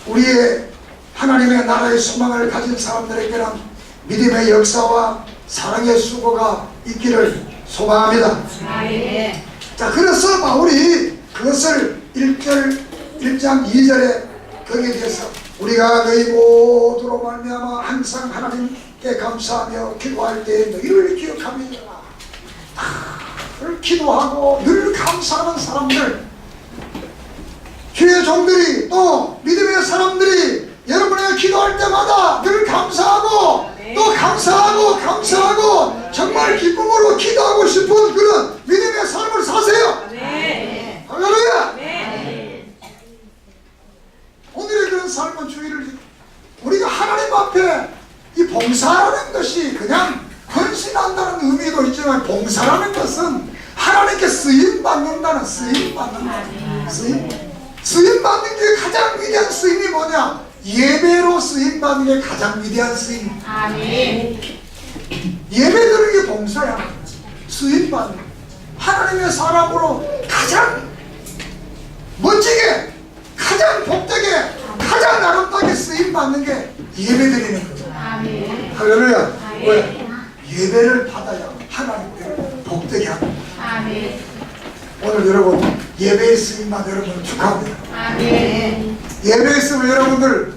A: 우리의 하나님의 나라의 소망을 가진 사람들에게는 믿음의 역사와 사랑의 수고가 있기를 소망합니다. 자, 그래서 바울이 그것을 1장 2절에 거기에 대해서 우리가 너희 모두로 말미암아 항상 하나님께 감사하며 기도할 때 너희를 기억합니다. 늘 기도하고 늘 감사하는 사람들, 주의 종들이 또 믿음의 사람들이 여러분의 기도할 때마다 늘 감사하고 또 감사하고 정말 기쁨으로 기도하고 싶은 그런 믿음의 삶을 사세요. 할렐루야. 오늘의 그런 삶은 주의를 우리가 하나님 앞에 이 봉사라는 것이 그냥 헌신한다는 의미도 있지만 봉사라는 것은 하나님께 쓰임받는다는 쓰임받는 게 가장 위대한 쓰임이 뭐냐? 예배로 쓰임받는 게 가장 위대한 쓰임. 예배드리는 게 봉사야. 쓰임받는 하나님의 사람으로 가장 멋지게 가장 복되게 가장 아름답게 쓰임받는 게 예배드리는 거죠. 할렐루야. 왜? 예배를 받아야 하나님께 복되게 합니다. 오늘 여러분 예배에 쓰임받은 여러분을 축하합니다. 예배에 쓰임을 여러분들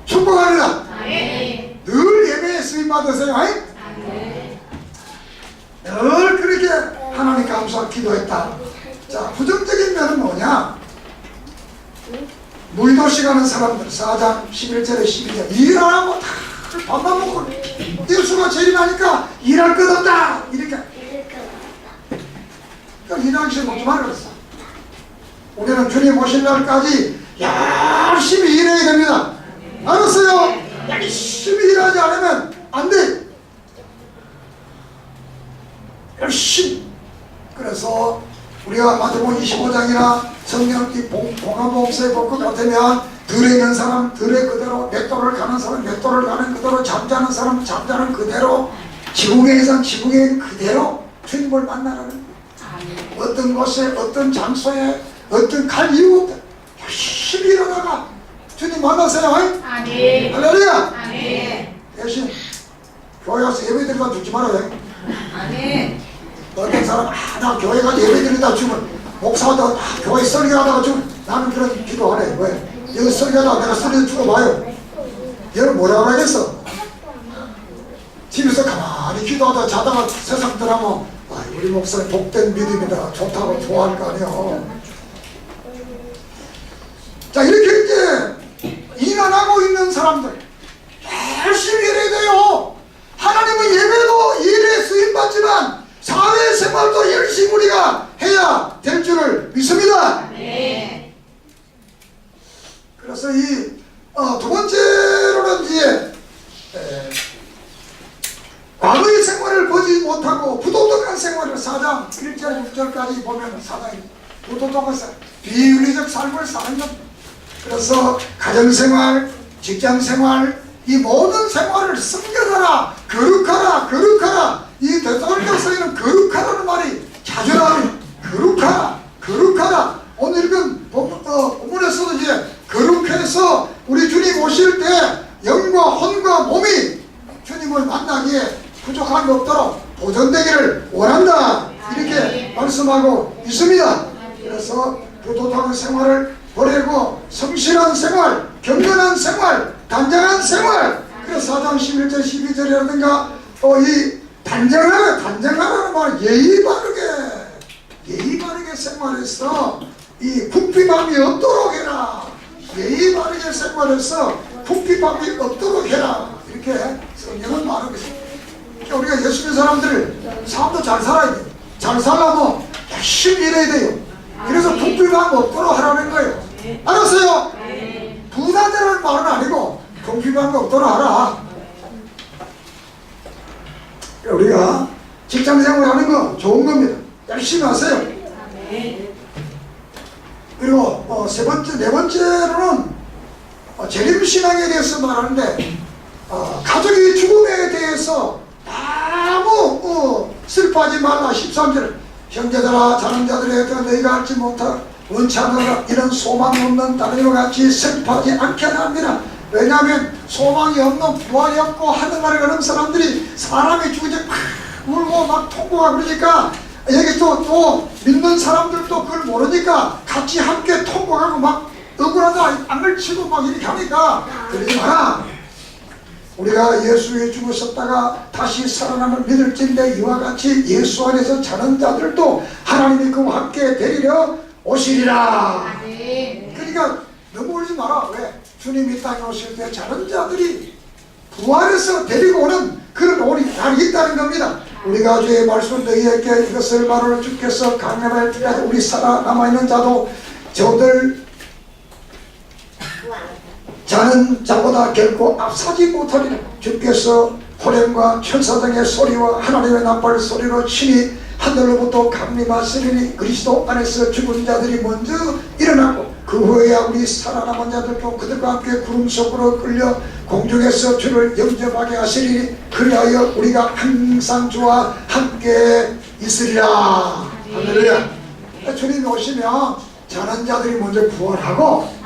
A: 축복합니다. 늘 예배에 쓰임받으세요. 늘 그렇게 하나님 감사하고 기도했다. 자, 부정적인 면은 뭐냐? 무의도시 가는 사람들 4장 11절에 12절 일 안 하고 다 밥만 먹고 일수가 제일 나니까 일할 것 없다 이렇게 그러니까 일하기 싫으면 먹지 말라 그랬어. 우리는 주님 오실 날까지 열심히 일해야 됩니다. 알았어요? 열심히 일하지 않으면 안 돼. 열심히. 그래서 우리가 마태복음 25장이나 성경 봉합봉사에 볼 것 같으면 들에 있는 사람 들에 그대로, 맷돌을 가는 사람 맷돌을 가는 그대로, 잠자는 사람 잠자는 그대로, 지붕에 있는 사람 지붕에 그대로 주님을 만나라는 거예요. 어떤 곳에 어떤 장소에 어떤 갈 이유 없다. 열심히 일하다가 주님 만나세요. 할렐루야. 대신 교회 가서 예배 드리다 죽지 말아요. 어떤 사람 나 교회 가서 예배 드리다 죽으면 목사도 교회 설교하다가 죽으면 나는 그런 기도 안 해. 왜? 여기 설교하다가 내가 설교 죽어봐요. 얘는 뭐라고 하겠어? 집에서 가만히 기도하다가 자다가 세상 들어가면 우리 목사님 복된 믿음이다 좋다고 좋아할 거 아니야. 자, 이렇게 이제 일 안 하고 있는 사람들 열심히 일해야 돼요. 하나님은 예배도 일에 쓰임받지만 사회생활도 열심히 우리가 해야 될 줄을 믿습니다. 부도덕한 비윤리적 삶을 사는 것. 그래서 가정생활, 직장생활, 이 모든 생활을 섬겨라, 거룩하라, 거룩하라. 이 데살로니가서에는 거룩하라는 말이 자주 나와요. 거룩하라, 거룩하라. 오늘 읽은 본문에서도 이제 거룩해서 우리 주님 오실 때 영과 혼과 몸이 주님을 만나기에 부족함이 없도록 보존되기를 원한다. 이렇게 말씀하고 있습니다. 그래서 부도덕한 생활을 보내고 성실한 생활, 경건한 생활, 단정한 생활. 그래서 4장 11절 12절이라든가 이 단정하라는 말 예의 바르게 생활해서 이 궁핍함이 없도록 해라. 예의 바르게 생활해서 궁핍함이 없도록 해라. 이렇게 성경은 말하고 있습니다. 그러니까 우리가 예수 믿는 사람들 삶도 잘 살아야 돼요. 잘 살려면 열심히 일해야 돼요. 그래서 궁핍함 없도록 하라는 거예요. 알았어요? 부자되라는 말은 아니고 궁핍함 없도록 하라. 우리가 직장생활 하는 거 좋은 겁니다. 열심히 하세요. 그리고 네 번째로는 재림신앙에 대해서 말하는데 가족의 죽음에 대해서 아무 슬퍼하지 말라. 13절 형제들아 자는 자들에 대해 너희가 알지 못하 원치 않으라. 이런 소망 없는 다름과 같이 슬퍼하지 않게 합니다. 왜냐하면 소망이 없는 부활이 없고 하늘나라에 가는 사람들이 사람이 죽으니 막 울고 막 통곡하고 그러니까 여기 또 믿는 사람들도 그걸 모르니까 같이 함께 통곡하고 막 억울하다 안을 치고 막 이렇게 하니까 그러지 마라. 우리가 예수 위에 죽으셨다가 다시 살아남을 믿을진데 이와 같이 예수 안에서 자는 자들도 하나님이 그와 함께 데리러 오시리라. 그러니까 너무 울지 마라. 왜? 주님이 땅에 오실 때 자는 자들이 부활해서 데리고 오는 그런 날이 있다는 겁니다. 우리가 주의 말씀 너희에게 이것을 말하러 주께서 강림할 때까지 우리 살아남아있는 자도 저들 자는 자보다 결코 앞서지 못하리라. 주께서 호렘과 천사장의 소리와 하나님의 나팔 소리로 친히 하늘로부터 강림하시리니 그리스도 안에서 죽은 자들이 먼저 일어나고 그 후에야 우리 살아남은 자들도 그들과 함께 구름 속으로 끌려 공중에서 주를 영접하게 하시리니 그리하여 우리가 항상 주와 함께 있으리라. 할렐루야. 주님이 오시면 자는 자들이 먼저 부활하고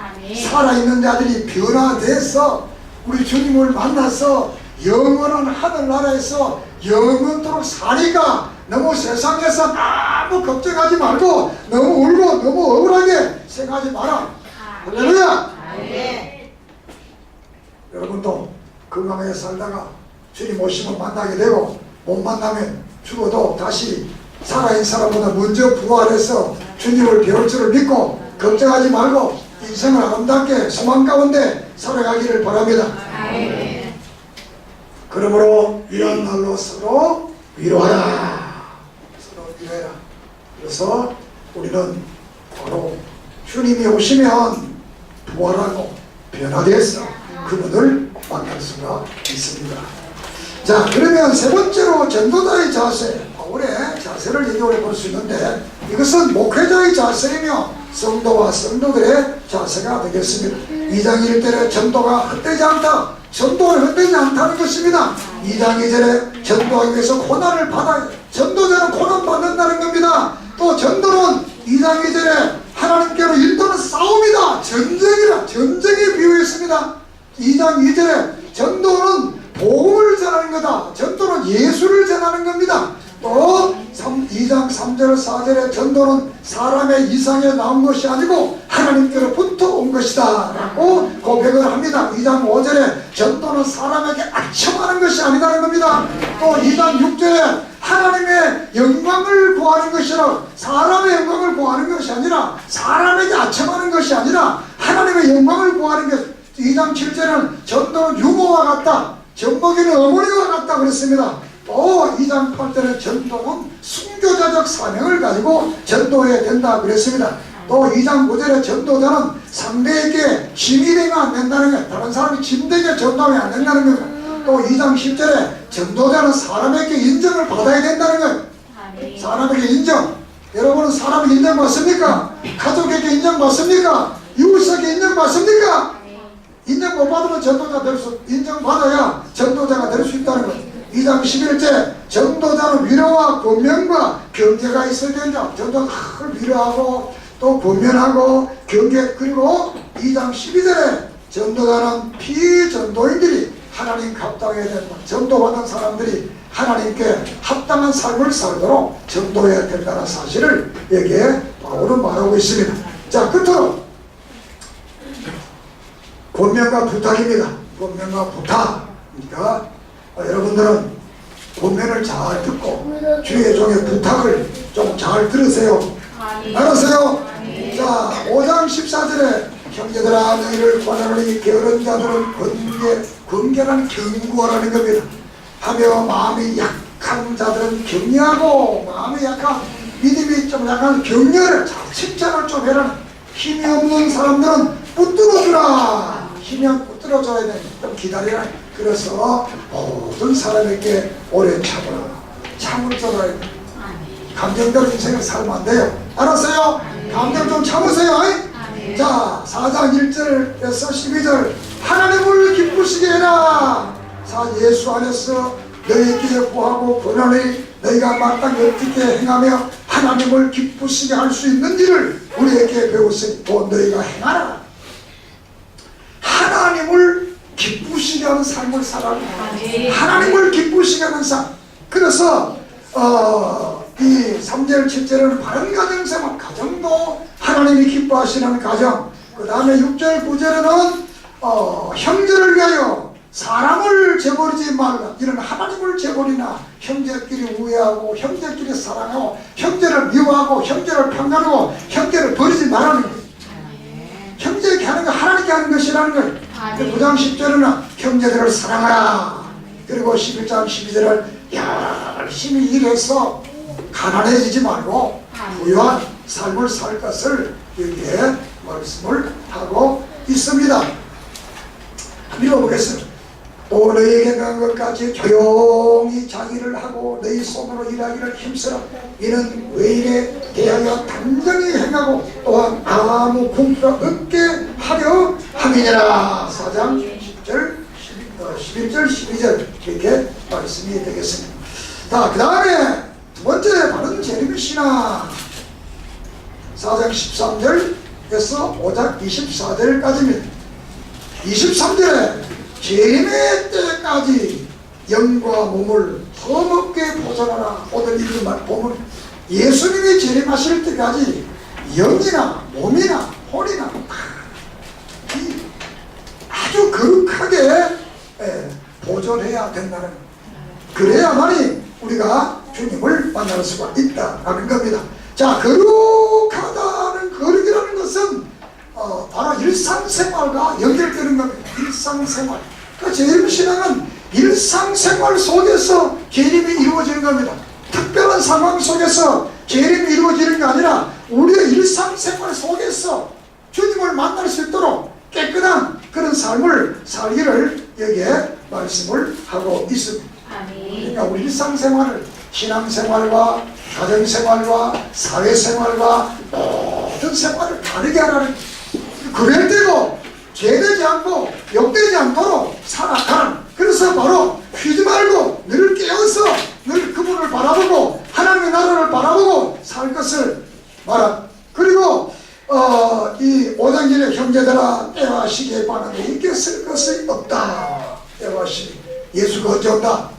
A: 살아있는 자들이 변화돼서 우리 주님을 만나서 영원한 하늘나라에서 영원토록 사니까 너무 세상에서 너무 걱정하지 말고 너무 울고 너무 억울하게 생각하지 마라. 할렐루야. 여러분도 건강하게 살다가 주님 오시면 만나게 되고 못 만나면 죽어도 다시 살아있는 사람보다 먼저 부활해서 주님을 배울 줄을 믿고 걱정하지 말고 인생을 아름답게 소망 가운데 살아가기를 바랍니다. 그러므로 이런 날로 서로 위로하라. 서로 위로해라. 그래서 우리는 바로 주님이 오시면 부활하고 변화돼서 그분을 만날 수가 있습니다. 자, 그러면 세 번째로 전도자의 자세, 바울의 자세를 얘기해 볼 수 있는데 이것은 목회자의 자세이며 성도와 성도들의 자세가 되겠습니다. 2장 1절에 전도가 헛되지 않다. 전도는 헛되지 않다는 것입니다. 2장 2절에 전도하기 위해서 고난을 받아야 돼. 전도자는 고난 받는다는 겁니다. 또 전도는 2장 2절에 하나님께로 인도는 싸움이다. 전쟁이라. 전쟁에 비유했습니다. 2장 2절에 전도는 복음을 전하는 거다. 전도는 예수를 전하는 겁니다. 또 2장 3절 4절에 전도는 사람의 이상에 나온 것이 아니고 하나님께로부터 온 것이다 라고 고백을 합니다. 2장 5절에 전도는 사람에게 아첨하는 것이 아니라는 겁니다. 또 2장 6절에 하나님의 영광을 구하는 것이라 사람의 영광을 구하는 것이 아니라 사람에게 아첨하는 것이 아니라 하나님의 영광을 구하는 것. 2장 7절은 전도는 유모와 같다. 젖먹이는 어머니와 같다 그랬습니다. 또 2장 8절에 전도는 순교자적 사명을 가지고 전도해야 된다 그랬습니다. 또 2장 9절에 전도자는 상대에게 짐이 되면 안 된다는 거예요. 다른 사람이 짐되게 전도하면 안 된다는 거예요. 또 2장 10절에 전도자는 사람에게 인정을 받아야 된다는 거예요. 사람에게 인정. 여러분은 사람 인정받습니까? 가족에게 인정받습니까? 이웃에게 인정받습니까? 인정 못 받으면 전도자 인정받아야 전도자가 될 수 있다는 것. 2장 11절 전도자는 위로와 권면과 경계가 있어야 된다. 전도자를 위로하고 또 권면하고 경계. 그리고 2장 12절에 전도자는 피전도인들이 하나님 합당해야 된다. 전도받은 사람들이 하나님께 합당한 삶을 살도록 전도해야 된다는 사실을 여기에 바울은 말하고 있습니다. 자, 끝으로 권면과 부탁입니다. 권면과 부탁. 그러니까 여러분들은 권면을 잘 듣고 주의 종의 부탁을 좀 잘 들으세요. 알았어요? 자, 5장 14절에 형제들아 너희를 권하노니 게으른 자들은 권계란 경고하라는 겁니다. 하며 마음이 약한 자들은 격려하고, 마음이 약한 믿음이 좀 약한 격려를 잘 칭찬을 좀 해라. 힘이 없는 사람들은 붙들어주라. 힘이 붙들어줘야 돼. 좀 기다리라. 그래서 모든 사람에게 오래 참으라. 참을 줄 알아야 돼. 감정대로 인생을 살면 안 돼요. 알았어요? 감정 좀 참으세요. 자, 4장 1절에서 12절 하나님을 기쁘시게 해라. 예수 안에서 너희에게 구하고 권하니 너희가 마땅히 어떻게 행하며 하나님을 기쁘시게 할 수 있는지를 우리에게 배웠으니 또 너희가 행하라. 하나님을 기쁘시게 하는 삶을 살아라. 하나님을 기쁘시게 하는 삶. 그래서 이 3절 7절은 바른 가정생활, 가정도 하나님이 기뻐하시는 가정. 그 다음에 6절 9절에는 형제를 위하여 사람을 재버리지 말라. 이런 하나님을 재버리나 형제끼리 우애하고 형제끼리 사랑하고 형제를 미워하고 형제를 평가하고 형제를 버리지 말라는 거예요. 형제에게 하는 거 하나님께 하는 것이라는 거예요. 9장 10절에는 형제들을 사랑하라. 그리고 11장 12절을 열심히 일해서 가난해지지 말고 부유한 삶을 살 것을 여기에 말씀을 하고 있습니다. 읽어보겠습니다. 또 너희에게 간 것까지 조용히 자기를 하고 너희 손으로 일하기를 힘쓰라. 이는 외인에 대하여 단정히 행하고 또한 아무 공포가 없게 하려 함이니라. 4장 10절 11절 12절 이렇게 말씀이 되겠습니다. 자, 그 다음에 두 번째 바른 재림의 신앙. 4장 13절에서 5장 24절까지입니다. 23절에 재림의 때까지 영과 몸을 험없게 보존하라. 오늘 읽은 보면 예수님이 재림하실 때까지 영이나 몸이나 혼이나 아주 거룩하게 보존해야 된다는, 그래야만이 우리가 주님을 만날 수가 있다라는 겁니다. 자, 거룩하다는 거룩이라는 것은 바로 일상생활과 연결되는 겁니다. 일상생활. 그 재림신앙은 일상생활 속에서 재림이 이루어지는 겁니다. 특별한 상황 속에서 재림이 이루어지는 게 아니라 우리의 일상생활 속에서 주님을 만날 수 있도록 깨끗한 그런 삶을 살기를 여기에 말씀을 하고 있습니다. 그러니까 우리 일상생활을 신앙생활과 가정생활과 사회생활과 모든 생활을 다르게 하라는, 구별되고 죄되지 않고 욕되지 않도록 살아가는, 그래서 바로 휘지 말고 늘 깨어서 늘 그분을 바라보고 하나님의 나라를 바라보고 살 것을 말한. 그리고 이 5장 전에 형제들아 때와 시기에 관하여 이겼을 것이 없다. 때와 시기. 예수가 언제 온다?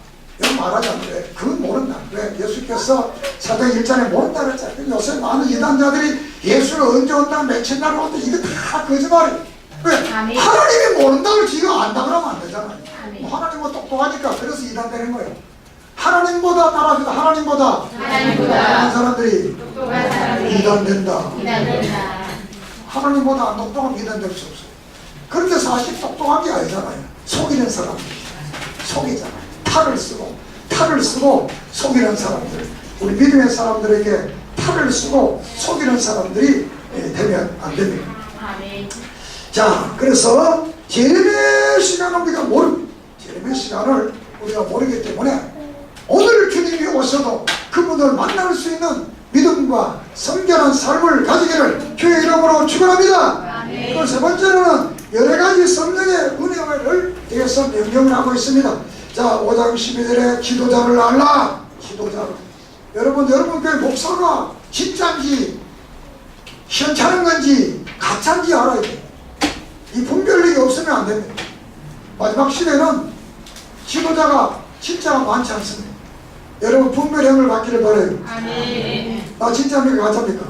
A: 이거 말하지 않는데 그건 모른다. 왜? 예수께서 사도행 1장에 모른다 그랬잖아요. 요새 많은 이단자들이 예수가 언제 온다, 며칠 날 온다, 이거 다 거짓말이에요. 왜? 하나님이 모른다고 지가 안다 그러면 안 되잖아요. 하나님은 똑똑하니까 그래서 이단되는 거예요. 하나님보다 따라주다. 하나님보다 똑똑한 사람들이 이단된다. 하나님보다 안 똑똑하면 이단될 수 없어요. 그런데 사실 똑똑한 게 아니잖아요. 속이는 사람들 속이잖아요. 탈을 쓰고 속이는 사람들, 우리 믿음의 사람들에게 탈을 쓰고 속이는 사람들이 되면 안 됩니다. 자, 그래서 재림의 시간을 우리가 재림의 시간을 우리가 모르기 때문에 오늘 주님이 오셔도 그분을 만날 수 있는 믿음과 성결한 삶을 가지기를 주의 이름으로 축원합니다. 또 세 번째로는 여러 가지 성령의 은혜를 대해서 명령을 하고 있습니다. 자, 5장 12절에 기도자를 알라. 기도자를. 여러분 교회 목사가 진짜인지 현찮은 건지 가짜인지 알아야 돼요. 이 분별력이 없으면 안 됩니다. 마지막 시대는 지도자가 진짜가 많지 않습니다. 여러분 분별력을 갖기를 바라요. 나 진짜입니까 가짜입니까?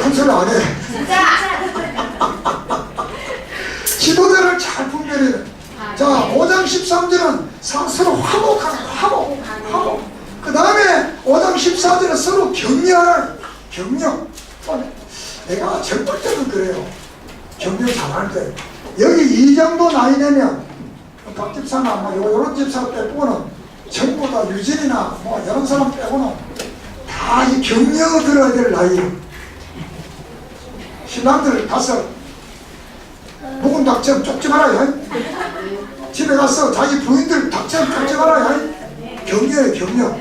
A: 큰 소리 안 해. 지도자를 잘 분별해야 돼. 자, 5장 13절은 서로 화목하는 화목. 그 다음에 5장 14절은 서로 격려하는 격려. 내가 젊을 때도 그래요. 격려 잘할 때. 여기 이 정도 나이 되면 박 집사나 뭐 요런 집사 빼고는 전부 다 유진이나 뭐 이런 사람 빼고는 다 이 격려 들어야 될 나이에요. 신랑들 가서 묵은 닭처럼 쫓지 말아요. 집에 가서 자기 부인들 닭처럼 쫓지 말아요. 격려해 격려.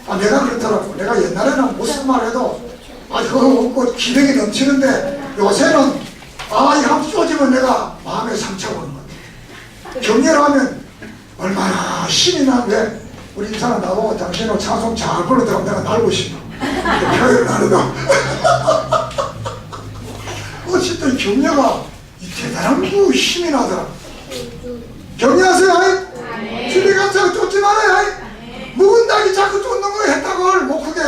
A: 아, 내가 그렇더라고. 내가 옛날에는 무슨 말 해도 그거 없고 기력이 넘치는데 요새는 이거 한번 쏘지면 내가 마음에 상처가 오는 거야. 격려를 하면 얼마나 신이 나는데 우리 집사람 나보고 당신은 찬송 잘 부르더라고. 내가 날고 싶어. 표현을 하는다. 어쨌든 격려가 대단한 힘이 나더라. 격려하세요. 집에 가서 쫓지 말아요. 묵은 닭이 자꾸 쫓는 거 했다고 못 크게.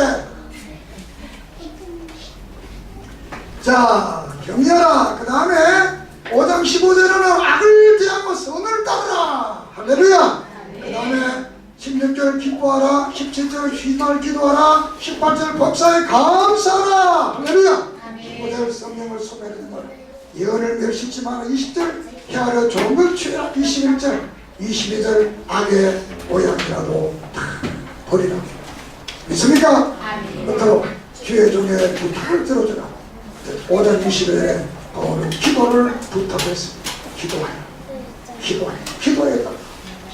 A: 자, 격려라. 그 다음에 5장 15절에는 악을 대하고 선을 따르라. 할렐루야. 그 다음에 16절 기뻐하라. 17절 희망을 기도하라. 18절 법사에 감사하라. 할렐루야. 15절 성령을 소멸하는 걸 예언을 멸시치 마라. 20절 헤아려 좋은 걸 취해라. 21절 22절 악의 모양이라도 다 버리라. 믿습니까? 끝으로 주의 종의 부탁을 들어주라. 5장 20절에 바울은 기도를 부탁했습니다. 기도해라.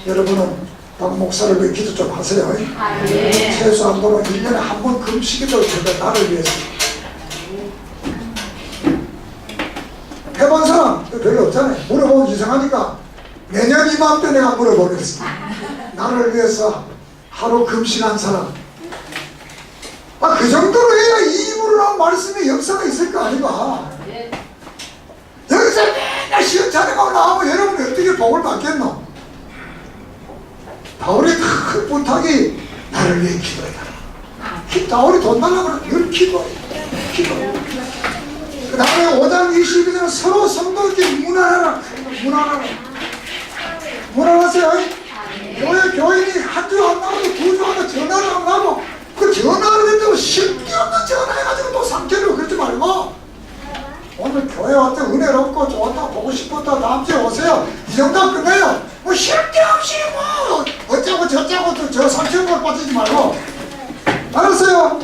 A: 여러분은 박 목사를 위해 기도 좀 하세요. 최소한도로 1년에 한 번 금식이도 제가 나를 위해서. 해본 사람 별로 없잖아요. 물어보면 이상하니까 내년 이맘때 내가 물어보겠어. 나를 위해서 하루 금식한 사람. 그 정도로 해야 이 입으로 나온 말씀에 역사가 있을 거 아닌가. 여기서 맨날 시험차례가 나오면 여러분이 어떻게 복을 받겠노? 바울의 큰 부탁이 나를 위해 기도해라. 바울이 돈 달라고 그러면 기도해. 그 다음에 5장 22절은 서로 성도에게 문안하라. 문안하세요. 교인이 한 주 안 나오고 두 주 안 나오고 전화를 안 하고 그 전화를 했다고 쓸데없는 전화해가지고 또 상처를 그러지 말고 오늘 교회 왔다 은혜롭고 좋다 보고 싶었다 다음 주에 오세요. 이 정도 끝내요. 뭐 쓸데없이 뭐 어쩌고 저쩌고 또 저 상처를 빠지지 말고. 알았어요?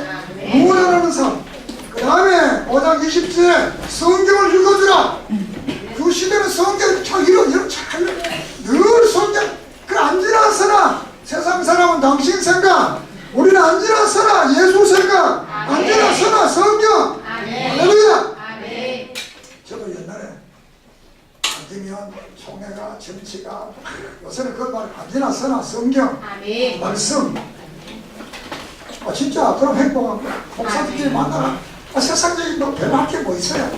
A: 문안하는 삶. 그 다음에 5장 20절에 성경을 읽어주라. 그 시대는 성경 참 이런 잘 늘 성경 그 안 지나서나 세상 사람은 당신 생각 우리는 안 지나서나 예수 생각 안 지나서나 성경. 할렐루야. 저도 옛날에 안 되면 총회가 정치가 요새는 그 말 안 지나서나 성경 말씀. 진짜 그럼 행복한 거야. 목사들끼리 만나라. 세상적인 뭐 별로 할 게 뭐 있어요.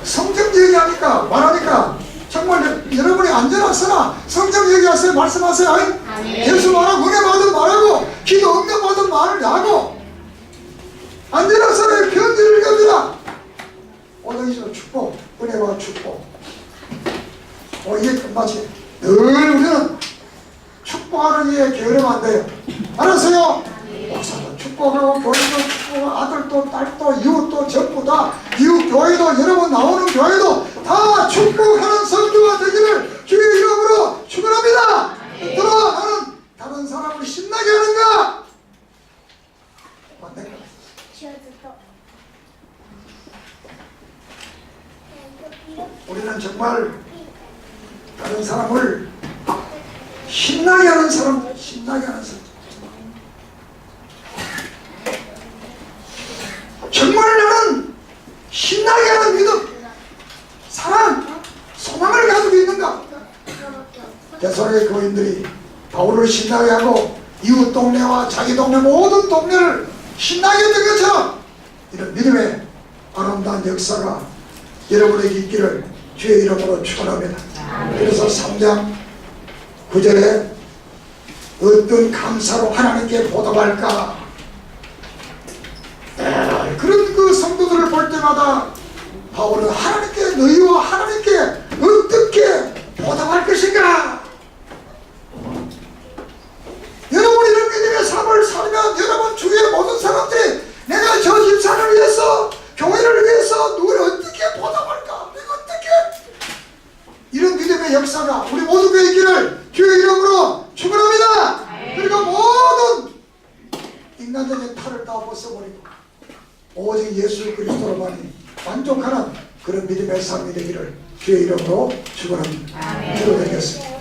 A: 성경 얘기하니까 말하니까 정말 여러분이 안전하서나 성경 얘기하세요. 말씀하세요. 예수 말하고 은혜 받은 말하고 기도 응답 받은 말을 하고 안전하서나 편지를 읽어주라. 오늘 이 축복 은혜와 축복 이게 끝나지. 늘 우리는 축복하는 일에 게으르면 안 돼요. 알았어요? 목사도 축복하고 교회도 축복하고 아들도 딸도 이웃도 전부 다 이웃 교회도 여러분 나오는 교회도 다 축복하는 성도가 되기를 주의 이름으로 축원합니다. 들어 나는 다른 사람을 신나게 하는가? 우리는 정말 다른 사람을 신나게 하는 사람. 신나게 하는 믿음, 사랑, 소망을 가지고 있는가? 대선의 교인들이 바울을 신나게 하고 이웃 동네와 자기 동네 모든 동네를 신나게 했던 것처럼 이런 믿음의 아름다운 역사가 여러분에게 있기를 주의 이름으로 축원합니다. 그래서 3장 9절에 어떤 감사로 하나님께 보답할까? 그런 그 성도들을 볼 때마다 바울은 하나님께, 너희와 하나님께 어떻게 보답할 것인가? 여러분 이런 믿음의 삶을 살면 여러분 주위의 모든 사람들이 내가 저 집사를 위해서, 교회를 위해서 누구를 어떻게 보답할까? 내가 어떻게? 이런 믿음의 역사가 우리 모두가 있기를 주의 이름으로 축원합니다. 그리고 모든 인간적인 탈을 다 벗어버리고 오직 예수 그리스도로만이 만족하는 그런 믿음의 삶이 되기를 주의 이름으로 축원합니다. 기도드리겠습니다.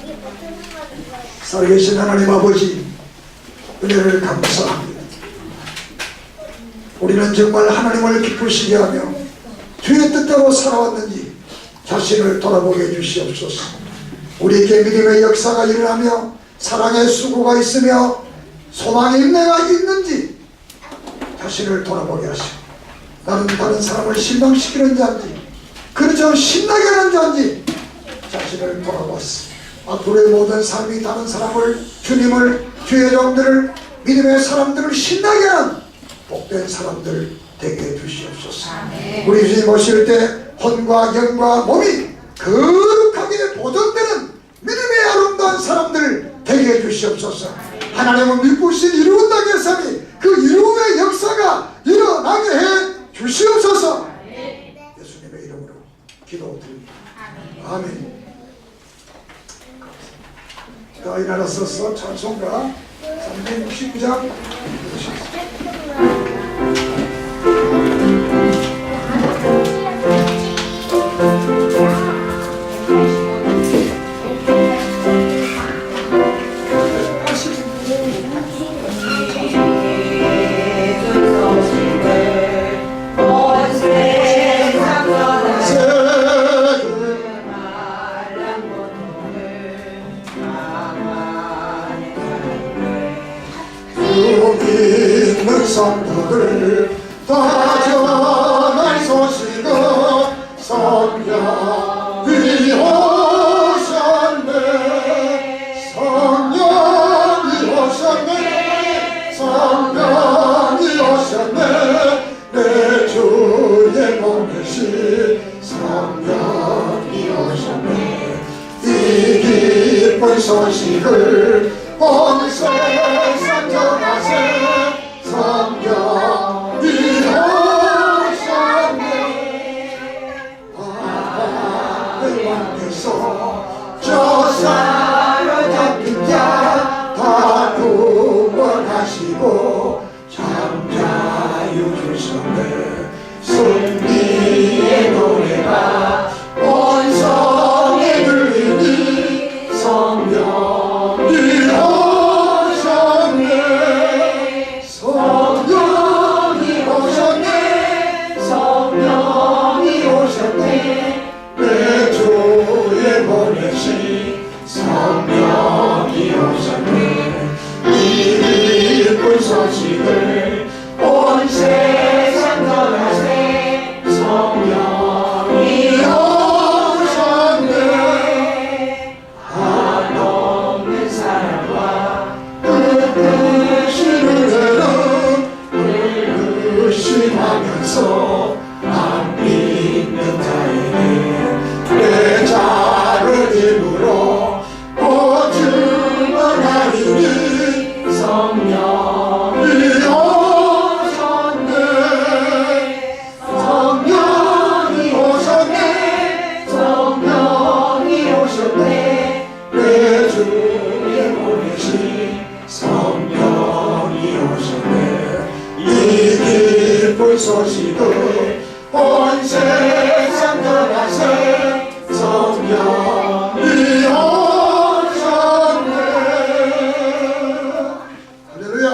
A: 살아계신 하나님 아버지, 은혜를 감사합니다. 우리는 정말 하나님을 기쁘시게 하며 주의 뜻대로 살아왔는지 자신을 돌아보게 해주시옵소서. 우리에게 믿음의 역사가 일어나며 사랑의 수고가 있으며 소망의 인내가 있는지 자신을 돌아보게 하시고, 나는 다른 사람을 실망시키는 자인지 그저 신나게 하는 자인지 자신을 돌아보았습니다. 앞으로의 모든 삶이 다른 사람을, 주님을, 주의 종들을, 믿음의 사람들을 신나게 하는 복된 사람들 되게 해주시옵소서. 우리 주님 오실 때 혼과 영과 몸이 거룩하게 보존되는 믿음의 아름다운 사람들 되게 해주시옵소서. 하나님은 믿으신 이루어나게 삶이 그 이루의 역사가 일어나게 해 주시옵소서. 예수님의 이름으로 기도드립니다. 아멘. 자, 일어나서서 찬송가 369장
C: 믿는 성도들 다 전할 소식은 성령이 오셨네. 성령이 오셨네. 성령이 오셨네. 내 주의 보내신 성령이 오셨네. 이 기쁜 소식을 온 세상 전하세. 성령이 오셨네. 하나님 왕께서 저 사로잡힌 자 다 구원하시고 잠자유 주셨네. 승리의 노래가 온 성에 들리니 성령이 오셨네. 성령이 오셨네. 성령이 오셨네. 내 주의 보내신 성령이 오셨네. 이 기쁜 소식을 온 세상 전하세. 성령이 오셨네. 한없는 사랑과 끝없이 은혜는 의심하면서 안 믿는 자에게 내 작은 힘으로 보증하리니 성령이 오셨네. 성령이 오셨네. 성령이 오셨네. 내 주의 보내신 성령이 오셨네. 이 기쁜 소식을 온 세상 전하세. 성령이 오셨네. 할렐루야.